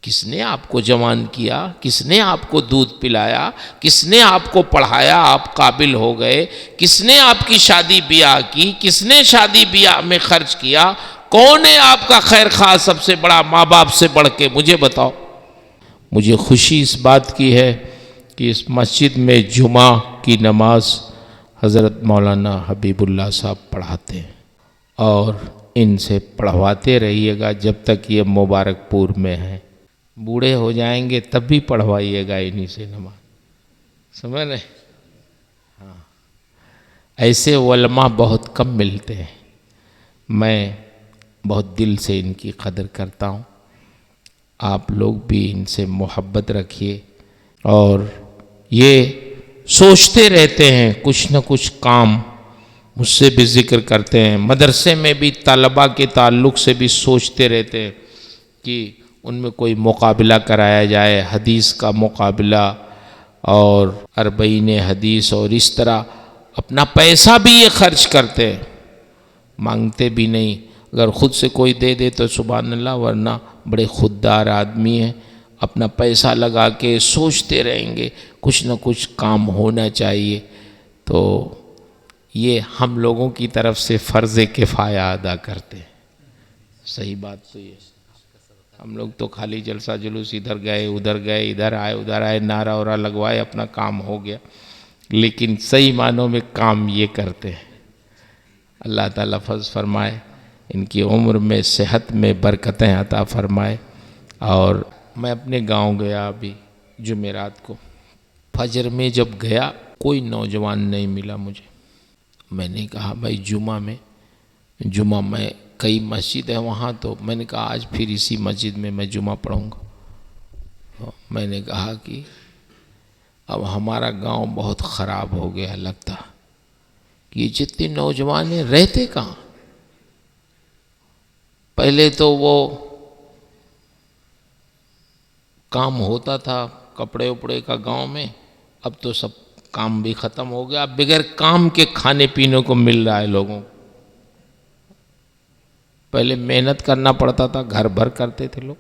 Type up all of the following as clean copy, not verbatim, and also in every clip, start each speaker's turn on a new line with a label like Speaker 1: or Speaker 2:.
Speaker 1: کس نے آپ کو جوان کیا؟ کس نے آپ کو دودھ پلایا؟ کس نے آپ کو پڑھایا آپ قابل ہو گئے؟ کس نے آپ کی شادی بیاہ کی؟ کس نے شادی بیاہ میں خرچ کیا؟ کون ہے آپ کا خیر خواہ سب سے بڑا ماں باپ سے بڑھ کے؟ مجھے بتاؤ۔ مجھے خوشی اس بات کی ہے کہ اس مسجد میں جمعہ کی نماز حضرت مولانا حبیب اللہ صاحب پڑھاتے ہیں، اور ان سے پڑھواتے رہیے گا جب تک یہ مبارک پور میں ہیں۔ بوڑھے ہو جائیں گے تب بھی پڑھوائیے گا انہی سے نماز، سمجھ رہے؟ ہاں، ایسے علماء بہت کم ملتے ہیں۔ میں بہت دل سے ان کی قدر کرتا ہوں۔ آپ لوگ بھی ان سے محبت رکھیے، اور یہ سوچتے رہتے ہیں کچھ نہ کچھ کام، مجھ سے بھی ذکر کرتے ہیں، مدرسے میں بھی طلباء کے تعلق سے بھی سوچتے رہتے ہیں کہ ان میں کوئی مقابلہ کرایا جائے، حدیث کا مقابلہ اور اربعین حدیث، اور اس طرح اپنا پیسہ بھی یہ خرچ کرتے ہیں، مانگتے بھی نہیں۔ اگر خود سے کوئی دے دے تو سبحان اللہ، ورنہ بڑے خوددار آدمی ہیں، اپنا پیسہ لگا کے سوچتے رہیں گے کچھ نہ کچھ کام ہونا چاہیے۔ تو یہ ہم لوگوں کی طرف سے فرض کفایہ ادا کرتے ہیں۔ صحیح بات تو یہ، ہم لوگ تو خالی جلسہ جلوس، ادھر گئے ادھر آئے ادھر آئے، نعرہ اورا لگوائے، اپنا کام ہو گیا، لیکن صحیح معنوں میں کام یہ کرتے ہیں۔ اللہ تعالیٰ فضل فرمائے، ان کی عمر میں صحت میں برکتیں عطا فرمائے۔ اور میں اپنے گاؤں گیا ابھی جمعرات کو، فجر میں جب گیا کوئی نوجوان نہیں ملا مجھے۔ میں نے کہا بھائی جمعہ میں کئی مسجد ہیں وہاں، تو میں نے کہا آج پھر اسی مسجد میں جمعہ پڑھوں گا۔ میں نے کہا کہ اب ہمارا گاؤں بہت خراب ہو گیا لگتا، کہ یہ جتنے نوجوان ہیں رہتے کہاں؟ پہلے تو وہ کام ہوتا تھا کپڑے اپڑے کا گاؤں میں، اب تو سب کام بھی ختم ہو گیا، اب بغیر کام کے کھانے پینے کو مل رہا ہے لوگوں کو۔ پہلے محنت کرنا پڑتا تھا، گھر بھر کرتے تھے لوگ،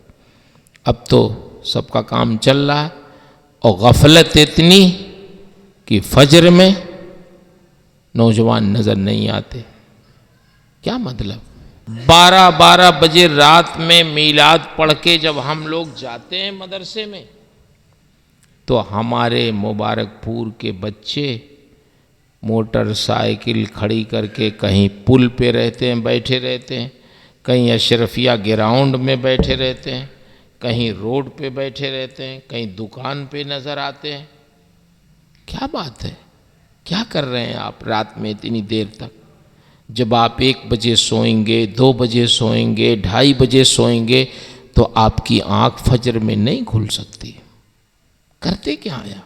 Speaker 1: اب تو سب کا کام چل رہا ہے، اور غفلت اتنی کہ فجر میں نوجوان نظر نہیں آتے۔ کیا مطلب؟ 12 بجے رات میں میلاد پڑھ کے جب ہم لوگ جاتے ہیں مدرسے میں، تو ہمارے مبارک پور کے بچے موٹر سائیکل کھڑی کر کے کہیں پل پہ رہتے ہیں، بیٹھے رہتے ہیں، کہیں اشرفیہ گراؤنڈ میں بیٹھے رہتے ہیں، کہیں روڈ پہ بیٹھے رہتے ہیں، کہیں دکان پہ نظر آتے ہیں۔ کیا بات ہے؟ کیا کر رہے ہیں آپ رات میں اتنی دیر تک؟ جب آپ 1 بجے سوئیں گے، 2 بجے سوئیں گے، 2:30 بجے سوئیں گے، تو آپ کی آنکھ فجر میں نہیں کھل سکتی۔ کرتے کیا ہیں؟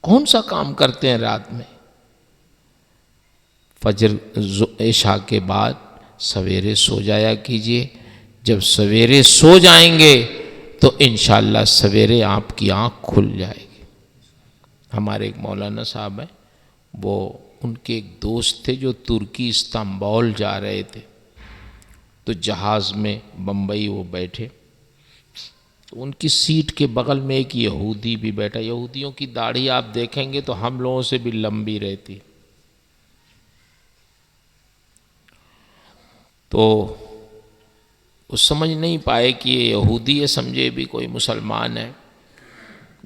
Speaker 1: کون سا کام کرتے ہیں رات میں؟ فجر عشاء کے بعد سویرے سو جایا کیجئے۔ جب سویرے سو جائیں گے تو انشاءاللہ سویرے آپ کی آنکھ کھل جائے گی۔ ہمارے ایک مولانا صاحب ہیں، وہ ان کے ایک دوست تھے جو ترکی استنبول جا رہے تھے، تو جہاز میں بمبئی وہ بیٹھے، تو ان کی سیٹ کے بغل میں ایک یہودی بھی بیٹھا۔ یہودیوں کی داڑھی آپ دیکھیں گے تو ہم لوگوں سے بھی لمبی رہتی، تو وہ سمجھ نہیں پائے کہ یہ یہودی ہے، سمجھے بھی کوئی مسلمان ہے۔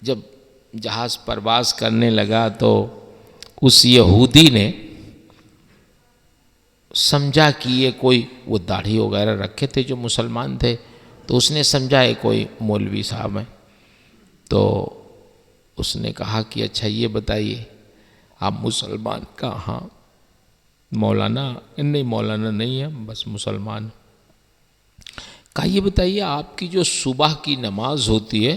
Speaker 1: جب جہاز پرواز کرنے لگا تو اس یہودی نے سمجھا کہ یہ کوئی، وہ داڑھی وغیرہ رکھے تھے جو مسلمان تھے، تو اس نے سمجھا یہ کوئی مولوی صاحب ہیں، تو اس نے کہا کہ اچھا یہ بتائیے آپ مسلمان؟ کہاں مولانا؟ نہیں مولانا نہیں ہے، بس مسلمان۔ کہا یہ بتائیے آپ کی جو صبح کی نماز ہوتی ہے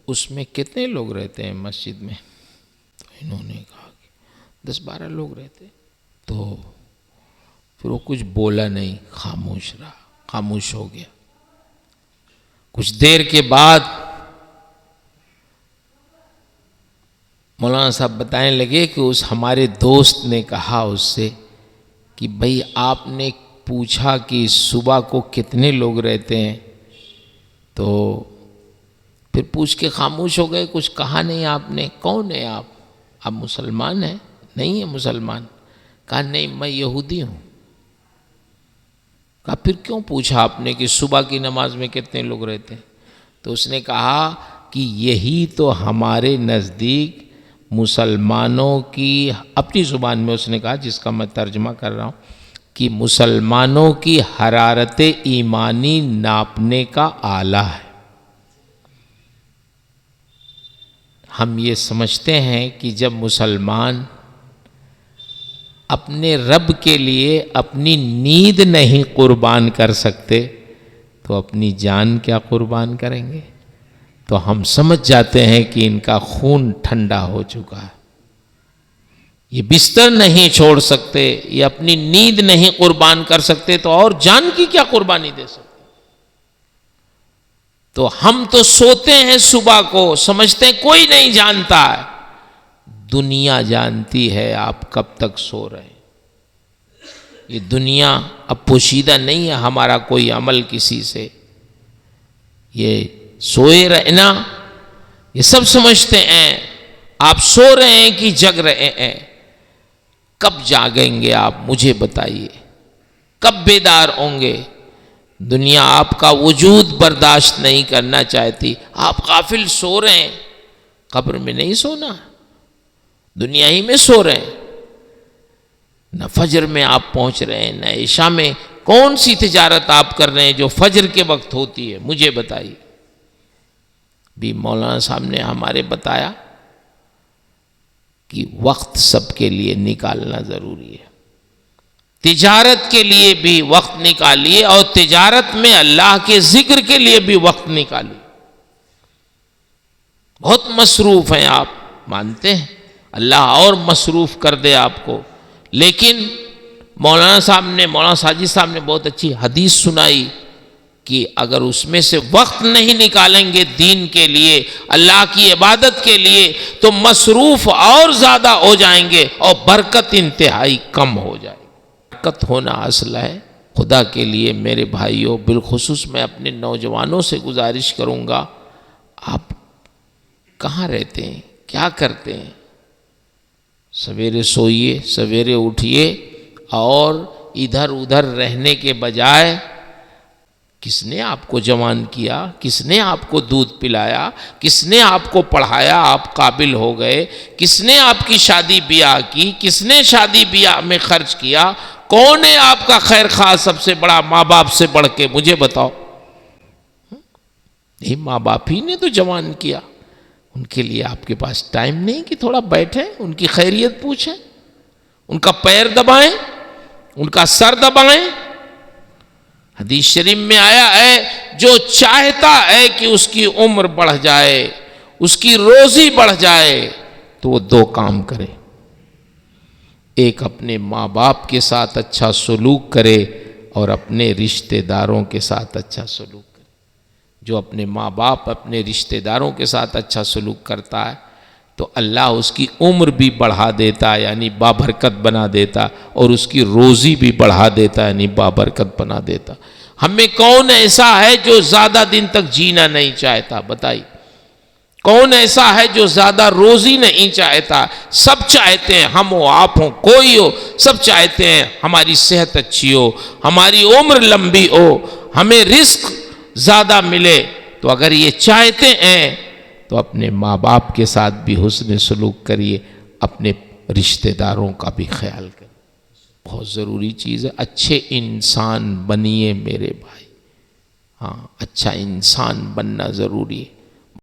Speaker 1: اس میں کتنے لوگ رہتے ہیں مسجد میں؟ تو انہوں نے کہا کہ 10-12 لوگ رہتے۔ تو پھر وہ کچھ بولا نہیں، خاموش رہا، خاموش ہو گیا۔ کچھ دیر کے بعد مولانا صاحب بتانے لگے کہ اس ہمارے دوست نے کہا اس سے کہ بھئی آپ نے پوچھا کہ صبح کو کتنے لوگ رہتے ہیں؟ تو پھر پوچھ کے خاموش ہو گئے، کچھ کہا نہیں آپ نے۔ کون ہے آپ مسلمان ہیں؟ نہیں ہے مسلمان۔ کہا نہیں میں یہودی ہوں۔ کہا پھر کیوں پوچھا آپ نے کہ صبح کی نماز میں کتنے لوگ رہتے ہیں؟ تو اس نے کہا کہ یہی تو ہمارے نزدیک مسلمانوں کی، اپنی زبان میں اس نے کہا جس کا میں ترجمہ کر رہا ہوں، کہ مسلمانوں کی حرارت ایمانی ناپنے کا آلہ ہے۔ ہم یہ سمجھتے ہیں کہ جب مسلمان اپنے رب کے لیے اپنی نیند نہیں قربان کر سکتے تو اپنی جان کیا قربان کریں گے؟ تو ہم سمجھ جاتے ہیں کہ ان کا خون ٹھنڈا ہو چکا ہے، یہ بستر نہیں چھوڑ سکتے، یہ اپنی نیند نہیں قربان کر سکتے تو اور جان کی کیا قربانی دے سکتے؟ تو ہم تو سوتے ہیں صبح کو، سمجھتے ہیں کوئی نہیں جانتا ہے، دنیا جانتی ہے آپ کب تک سو رہے ہیں۔ یہ دنیا اب پوشیدہ نہیں ہے ہمارا کوئی عمل کسی سے، یہ سوئے رہنا یہ سب سمجھتے ہیں آپ سو رہے ہیں کہ جگ رہے ہیں۔ کب جاگیں گے آپ مجھے بتائیے، کب بیدار ہوں گے؟ دنیا آپ کا وجود برداشت نہیں کرنا چاہتی، آپ غافل سو رہے ہیں۔ قبر میں نہیں سونا، دنیا ہی میں سو رہے ہیں۔ نہ فجر میں آپ پہنچ رہے ہیں نہ عشاء میں۔ کون سی تجارت آپ کر رہے ہیں جو فجر کے وقت ہوتی ہے؟ مجھے بتائیے۔ بھی مولانا صاحب نے ہمارے بتایا کہ وقت سب کے لیے نکالنا ضروری ہے، تجارت کے لیے بھی وقت نکالیے اور تجارت میں اللہ کے ذکر کے لیے بھی وقت نکالیے۔ بہت مصروف ہیں آپ، مانتے ہیں اللہ اور مصروف کر دے آپ کو، لیکن مولانا ساجد صاحب نے بہت اچھی حدیث سنائی کہ اگر اس میں سے وقت نہیں نکالیں گے دین کے لیے، اللہ کی عبادت کے لیے، تو مصروف اور زیادہ ہو جائیں گے اور برکت انتہائی کم ہو جائے گی۔ برکت ہونا اصل ہے۔ خدا کے لیے میرے بھائیوں، بالخصوص میں اپنے نوجوانوں سے گزارش کروں گا، آپ کہاں رہتے ہیں؟ کیا کرتے ہیں؟ سویرے سوئیے، سویرے اٹھیے، اور ادھر ادھر رہنے کے بجائے کس نے آپ کو جوان کیا؟ کس نے آپ کو دودھ پلایا؟ کس نے آپ کو پڑھایا آپ قابل ہو گئے؟ کس نے آپ کی شادی بیاہ کی؟ کس نے شادی بیاہ میں خرچ کیا؟ کون ہے آپ کا خیر خواہ سب سے بڑا ماں باپ سے بڑھ کے؟ مجھے بتاؤ۔ نہیں، ماں باپ ہی نے تو جوان کیا۔ ان کے لیے آپ کے پاس ٹائم نہیں کہ تھوڑا بیٹھیں، ان کی خیریت پوچھیں، ان کا پیر دبائیں، ان کا سر دبائیں۔ حدیث شریف میں آیا ہے جو چاہتا ہے کہ اس کی عمر بڑھ جائے، اس کی روزی بڑھ جائے، تو وہ دو کام کرے۔ ایک اپنے ماں باپ کے ساتھ اچھا سلوک کرے اور اپنے رشتہ داروں کے ساتھ اچھا سلوک کرے۔ جو اپنے ماں باپ اپنے رشتہ داروں کے ساتھ اچھا سلوک کرتا ہے تو اللہ اس کی عمر بھی بڑھا دیتا ہے، یعنی بابرکت بنا دیتا، اور اس کی روزی بھی بڑھا دیتا، یعنی بابرکت بنا دیتا۔ ہمیں کون ایسا ہے جو زیادہ دن تک جینا نہیں چاہتا؟ بتائیے، کون ایسا ہے جو زیادہ روزی نہیں چاہتا؟ سب چاہتے ہیں، ہم ہو آپ ہوں کوئی ہو، سب چاہتے ہیں ہماری صحت اچھی ہو، ہماری عمر لمبی ہو، ہمیں رزق زیادہ ملے۔ تو اگر یہ چاہتے ہیں تو اپنے ماں باپ کے ساتھ بھی حسن سلوک کریے، اپنے رشتہ داروں کا بھی خیال کریے۔ بہت ضروری چیز ہے، اچھے انسان بنیے میرے بھائی۔ ہاں، اچھا انسان بننا ضروری ہے۔